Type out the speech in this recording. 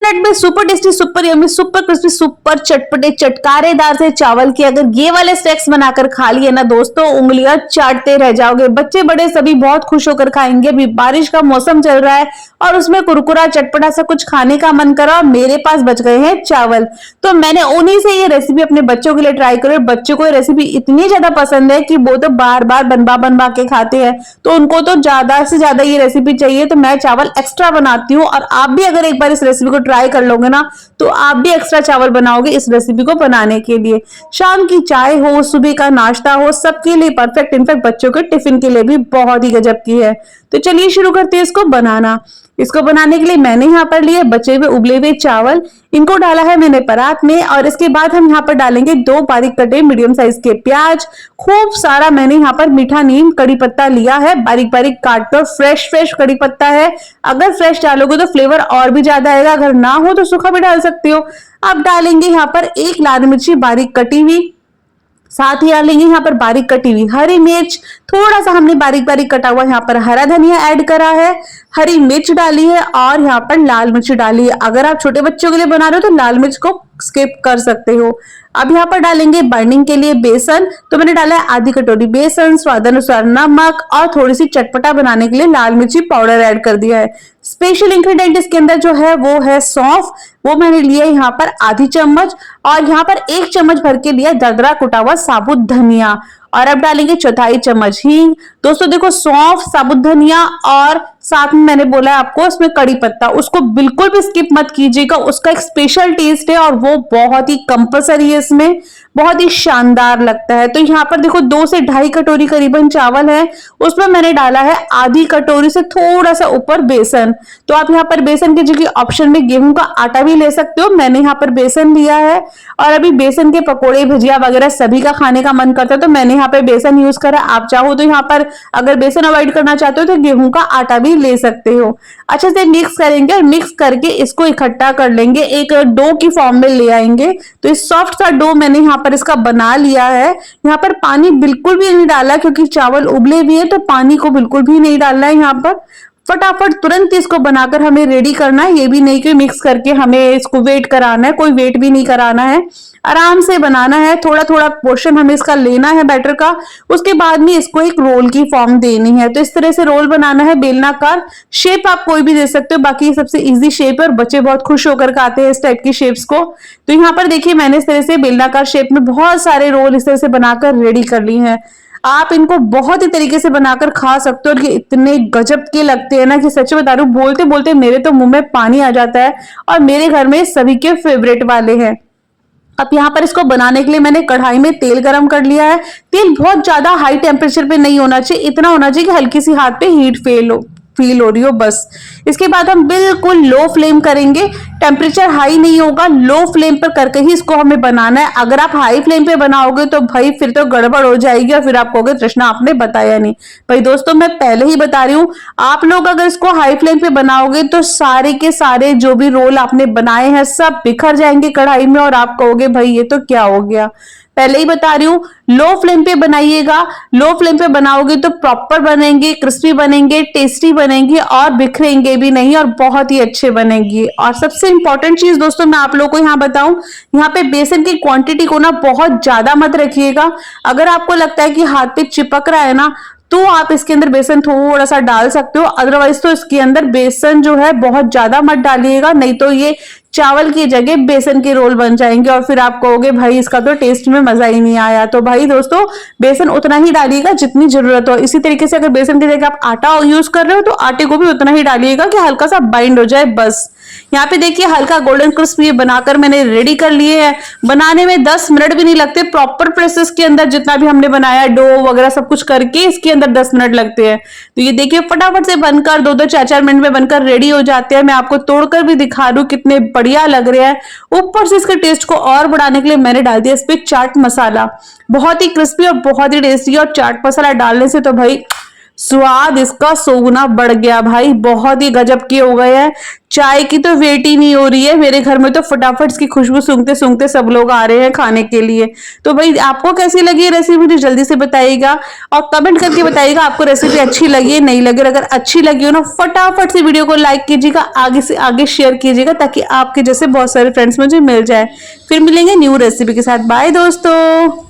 Minute में super tasty, super yummy, super crispy, super चटपटे चटकारेदार से चावल के अगर ये वाले स्नैक्स बनाकर खा लिए ना दोस्तों, उंगलियां चाटते रह जाओगे। बच्चे बड़े सभी बहुत खुश होकर खाएंगे। अभी बारिश का मौसम चल रहा है और उसमें कुरकुरा चटपटा सा कुछ खाने का मन करा। मेरे पास बच गए हैं चावल, तो मैंने उन्हीं से ये रेसिपी अपने बच्चों के लिए ट्राई करी। बच्चों को ये रेसिपी इतनी ज्यादा पसंद है कि वो तो बार बार बनवा बनवा के खाते हैं, तो उनको तो ज्यादा से ज्यादा ये रेसिपी चाहिए। तो मैं चावल एक्स्ट्रा बनाती हूँ, और आप भी अगर एक बार इस रेसिपी को ट्राई कर लोगे ना, तो आप भी एक्स्ट्रा चावल बनाओगे इस रेसिपी को बनाने के लिए। शाम की चाय हो, सुबह का नाश्ता हो, सबके लिए परफेक्ट। इनफैक्ट बच्चों के टिफिन के लिए भी बहुत ही गजब की है। तो चलिए शुरू करते हैं इसको बनाना। इसको बनाने के लिए मैंने यहाँ पर लिए बचे हुए उबले हुए चावल, इनको डाला है मैंने परात में। और इसके बाद हम यहाँ पर डालेंगे 2 बारीक कटे मीडियम साइज के प्याज। खूब सारा मैंने यहाँ पर मीठा नीम कड़ी पत्ता लिया है, बारीक बारीक काट कर। फ्रेश कड़ी पत्ता है, अगर फ्रेश डालोगे तो फ्लेवर और भी ज्यादा आएगा, अगर ना हो तो सूखा भी डाल सकते हो। अब डालेंगे यहाँ पर 1 लाल मिर्ची बारीक कटी हुई, साथ ही डालेंगे यहाँ पर बारीक कटी हुई हरी मिर्च। थोड़ा सा हमने बारीक बारीक कटा हुआ यहाँ पर हरा धनिया ऐड करा है, हरी मिर्च डाली है, और यहाँ पर लाल मिर्च डाली है। अगर आप छोटे बच्चों के लिए बना रहे हो तो लाल मिर्च को स्किप कर सकते हो। अब यहाँ पर डालेंगे बाइंडिंग के लिए बेसन, तो मैंने डाला है आधी कटोरी बेसन, स्वाद अनुसार नमक, और थोड़ी सी चटपटा बनाने के लिए लाल मिर्ची पाउडर ऐड कर दिया है। स्पेशल इंग्रेडिएंट इसके अंदर जो है वो है सौंफ, वो मैंने लिया है यहाँ पर आधी चम्मच, और यहाँ पर 1 चम्मच भर के लिया दरदरा कुटा हुआ साबुत धनिया। और अब डालेंगे 1/4 चम्मच हींग। दोस्तों देखो, सौंफ, साबुत धनिया और साथ में मैंने बोला है आपको इसमें कड़ी पत्ता, उसको बिल्कुल भी स्किप मत कीजिएगा। उसका एक स्पेशल टेस्ट है और वो बहुत ही कंपलसरी है, इसमें बहुत ही शानदार लगता है। तो यहाँ पर देखो 2 से 2.5 कटोरी करीबन चावल है, उसमें मैंने डाला है आधी कटोरी से थोड़ा सा ऊपर बेसन। तो आप यहाँ पर बेसन की जगह ऑप्शन में गेहूं का आटा भी ले सकते हो, मैंने यहाँ पर बेसन लिया है। और अभी बेसन के पकोड़े, भजिया वगैरह सभी का खाने का मन करता है, तो मैंने यहाँ पे बेसन यूज करा। आप चाहो तो यहाँ पर अगर बेसन अवॉइड करना चाहते हो तो गेहूं का आटा भी ले सकते हो। अच्छे से मिक्स करेंगे, और मिक्स करके इसको इकट्ठा कर लेंगे, एक डो की फॉर्म में ले आएंगे। तो इस सॉफ्ट सा डो मैंने यहाँ पर इसका बना लिया है। यहाँ पर पानी बिल्कुल भी नहीं डाला, क्योंकि चावल उबले भी है, तो पानी को बिल्कुल भी नहीं डालना है। यहाँ पर फटाफट तुरंत इसको बनाकर हमें रेडी करना है, ये भी नहीं कि मिक्स करके हमें इसको वेट कराना है, कोई वेट भी नहीं कराना है, आराम से बनाना है। थोड़ा थोड़ा पोर्शन हमें इसका लेना है बैटर का, उसके बाद में इसको एक रोल की फॉर्म देनी है। तो इस तरह से रोल बनाना है, बेलनाकार शेप आप कोई भी दे सकते हो, बाकी सबसे इजी शेप है और बच्चे बहुत खुश होकर खाते हैं इस टाइप की शेप्स को। तो यहाँ पर देखिए मैंने इस तरह से बेलनाकार शेप में बहुत सारे रोल इस तरह से बनाकर रेडी कर ली हैं। आप इनको बहुत ही तरीके से बनाकर खा सकते हो, और ये इतने गजब के लगते हैं ना कि सच बता रही हूँ, बोलते बोलते मेरे तो मुंह में पानी आ जाता है। और मेरे घर में सभी के फेवरेट वाले हैं। अब यहाँ पर इसको बनाने के लिए मैंने कढ़ाई में तेल गरम कर लिया है। तेल बहुत ज्यादा हाई टेम्परेचर पे नहीं होना चाहिए, इतना होना चाहिए कि हल्की सी हाथ पे हीट फील हो रही हो, बस। इसके बाद हम बिल्कुल लो फ्लेम करेंगे, टेम्परेचर हाई नहीं होगा, लो फ्लेम पर करके ही इसको हमें बनाना है। अगर आप हाई फ्लेम पे बनाओगे तो भाई फिर तो गड़बड़ हो जाएगी, और फिर आप कहोगे तृष्णा आपने बताया नहीं। भाई दोस्तों, मैं पहले ही बता रही हूँ, आप लोग अगर इसको हाई फ्लेम पे बनाओगे तो सारे के सारे जो भी रोल आपने बनाए हैं सब बिखर जाएंगे कढ़ाई में, और आप कहोगे भाई ये तो क्या हो गया। पहले ही बता रही हूँ, लो फ्लेम पे बनाइएगा। लो फ्लेम पे बनाओगे तो प्रॉपर बनेंगे, क्रिस्पी बनेंगे, टेस्टी बनेंगे, और बिखरेंगे भी नहीं, और बहुत ही अच्छे बनेंगे। और सबसे इंपॉर्टेंट चीज दोस्तों मैं आप लोगों को यहाँ बताऊं, यहाँ पे बेसन की क्वांटिटी को ना बहुत ज्यादा मत रखिएगा। अगर आपको लगता है कि हाथ पे चिपक रहा है ना, तो आप इसके अंदर बेसन थोड़ा सा डाल सकते हो, अदरवाइज तो इसके अंदर बेसन जो है बहुत ज्यादा मत डालिएगा, नहीं तो ये चावल की जगह बेसन के रोल बन जाएंगे, और फिर आप कहोगे भाई इसका तो टेस्ट में मजा ही नहीं आया। तो भाई दोस्तों, बेसन उतना ही डालिएगा जितनी जरूरत हो। इसी तरीके से अगर बेसन की जगह आप आटा यूज कर रहे हो तो आटे को भी उतना ही डालिएगा कि हल्का सा बाइंड हो जाए, बस। यहाँ पे देखिए हल्का गोल्डन क्रिस्प ये बनाकर मैंने रेडी कर लिए हैं। बनाने में 10 मिनट भी नहीं लगते, प्रॉपर प्रोसेस के अंदर जितना भी हमने बनाया डो वगैरह सब कुछ करके इसके अंदर 10 मिनट लगते हैं। तो ये देखिए फटाफट से बनकर 2-2 4-4 मिनट में बनकर रेडी हो जाते हैं। मैं आपको तोड़कर भी दिखा दूं, कितने बढ़िया लग रहे हैं। ऊपर से इसके टेस्ट को और बढ़ाने के लिए मैंने डाल दिया इस पे चाट मसाला, बहुत ही क्रिस्पी और बहुत ही टेस्टी। और चाट मसाला डालने से तो भाई स्वाद इसका 100 गुना बढ़ गया भाई, बहुत ही गजब की हो गए हैं। चाय की तो वेट ही नहीं हो रही है मेरे घर में, तो फटाफट इसकी खुशबू सूंघते सूंघते सब लोग आ रहे हैं खाने के लिए। तो भाई आपको कैसी लगी ये रेसिपी मुझे जल्दी से बताइएगा और कमेंट करके बताइएगा आपको रेसिपी अच्छी लगी है नहीं लगी। अगर अच्छी लगी हो ना फटाफट से वीडियो को लाइक कीजिएगा, आगे से आगे शेयर कीजिएगा ताकि आपके जैसे बहुत सारे फ्रेंड्स मुझे मिल जाए। फिर मिलेंगे न्यू रेसिपी के साथ। बाय दोस्तों।